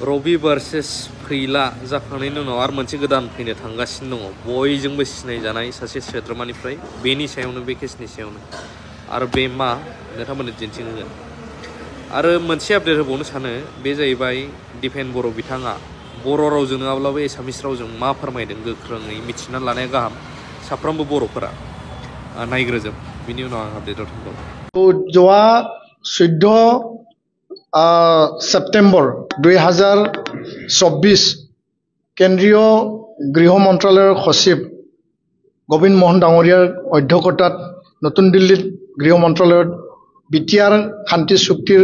रबि versus फैला जाखांनायनि उनाव आरो मोनसे गोदान फैनो थांगासिनो दङ बयजोंबो सिनायजानाय सासे सोद्रोमानिफ्राय बेनि सायावनो बे केसनि सायावनो आरो बे मा नोंथांमोननो दिन्थिहोगोन आरो मोनसे आपडेट होबावनो सानो बे जाहैबाय दिपेन बर' बिथाङा बर' रावजों नङाब्लाबो एसामिस रावजों मा फोरमायदों गोख्रोङै मिथिना लानाया गाहाम साफ्रोमबो बर'फोरा नायग्रोजोब बिनि उनाव आं आपडेटआव थांबावो जोआ 14 सेप्टेम्बर 2024 केन्द्रीय गृह मन्त्रालयৰ सचिव গোবিন্দ মোহন ডাঙৰীয়াৰ অধ্যক্ষতাত নতুন দিল্লীত গৃহ মন্ত্ৰালয়ত বিটিআৰ শান্তি চুক্তিৰ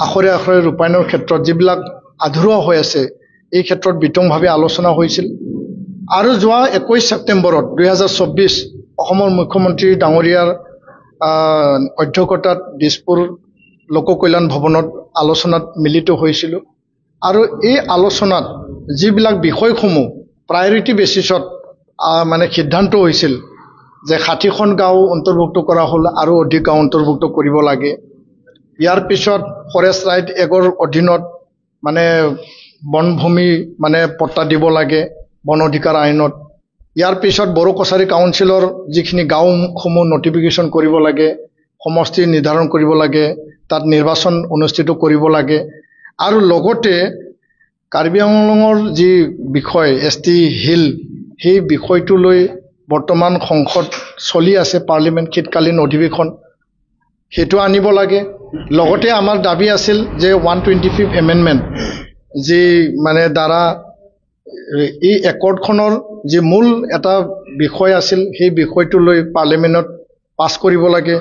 আখৰে আখৰে ৰূপায়ণৰ ক্ষেত্ৰত যিবিলাক আধৰুৱা হৈ আছে এই ক্ষেত্ৰত বিতংভাৱে আলোচনা হৈছিল আৰু যোৱা 21 সেপ্টেম্বৰত 2024 অসমৰ মুখ্যমন্ত্ৰী ডাঙৰীয়াৰ অধ্যক্ষতাত দিছপুৰ লোক কল্যাণ ভৱনত আলোচনাত মিলিত হৈছিল আৰু এই আলোচনাত যিবিলাক বিষয়সমূহ প্ৰায়োৰিটি বেচিছত মানে সিদ্ধান্ত হৈছিল যে 60খন গাঁও অন্তৰ্ভুক্ত কৰা হ'ল আৰু অধিক গাঁও অন্তৰ্ভুক্ত কৰিব লাগে ইয়াৰ পিছত ফৰেষ্ট ৰাইট এগৰ অধীনত মানে বনভূমি মানে পট্টা দিব লাগে বন অধিকাৰ আইনত ইয়াৰ পিছত বড়ো কছাৰী কাউন্সিলৰ যিখিনি গাঁওসমূহ নটিফিকেশ্যন কৰিব লাগে সমষ্টি নিৰ্ধাৰণ কৰিব লাগে তাত নিৰ্বাচন অনুষ্ঠিত কৰিব লাগে আৰু লগতে কাৰ্বি আংলঙৰ যি বিষয় এছটি হিল সেই বিষয়টো লৈ বৰ্তমান সংসদ চলি আছে পাৰ্লিমেণ্ট শীতকালীন অধিৱেশন হেতু আনিব লাগে লগতে আমাৰ দাবী আছিল যে 125th এমেন্ডমেন্ট যি মানে দ্বাৰা এই একৰ্ডখনৰ যি মূল এটা বিষয় আছিল সেই বিষয়টো লৈ পাৰ্লিমেণ্টত পাছ কৰিব লাগে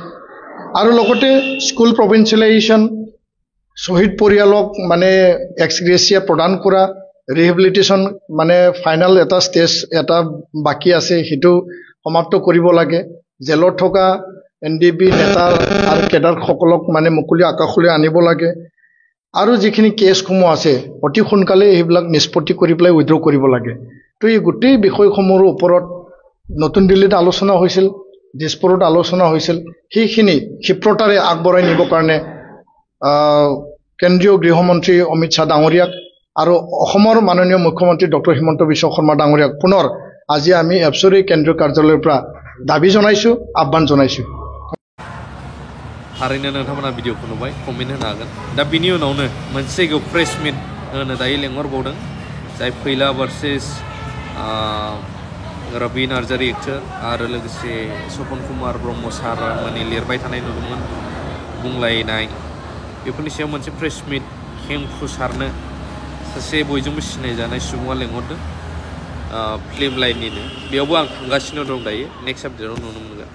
আৰু লগতে স্কুল প্ৰভিন্সিয়েলাইজেশ্যন শহীদ পৰিয়ালক মানে এক্সগ্ৰেচিয়া প্ৰদান কৰা ৰিহেবিলিটেশ্যন মানে ফাইনাল এটা ষ্টেজ এটা বাকি আছে হেতু সমাপ্ত কৰিব লাগে জেলত থকা এনডিবি নেতা আৰু কেডাৰসকলক মানে মুকলি আকাশলৈ আনিব লাগে আৰু যিখিনি কেছসমূহ আছে অতি সোনকালে এইবিলাক নিষ্পত্তি কৰি পেলাই উইথড্ৰ কৰিব লাগে তো এই গোটেই বিষয়সমূহৰ ওপৰত নতুন দিল্লীত আলোচনা হৈছিল দিছপুৰত আলোচনা হৈছিল সেইখিনি ক্ষিপ্ৰতাৰে আগবঢ়াই নিবৰ কাৰণে কেন্দ্ৰীয় গৃহমন্ত্ৰী অমিত শ্বাহ ডাঙৰীয়াক আৰু অসমৰ মাননীয় মুখ্যমন্ত্ৰী ডক্টৰ হিমন্ত বিশ্ব শৰ্মা ডাঙৰীয়াক পুনৰ আজি আমি এফচৰি কেন্দ্ৰীয় কাৰ্যালয়ৰ পৰা দাবী জনাইছো আহ্বান জনাইছো थारैनो नोंथांमोना भिडिअखौ नुबाय कमेन्ट होनो हागोन दा बिनि उनावनो मोनसे जायगायाव प्रेस मिट होनो दायो लेंहरबावदों जाय फैला भार्सेस रबि नार्जारि एक्टर आरो लोगोसे सपन कुमार ब्रह्म सार माने लिरबाय थानाय नुदोंमोन बुंलायनाय बेफोरनि सायाव मोनसे प्रेस मिट खेंफुसारनो सासे बयजोंबो सिनायजानाय सुबुङा लेंहरदों फिल्म लाइननिनो बेयावबो आं थांगासिनो दं दायो नेक्स्ट आपडेटआव नुनो मोनगोन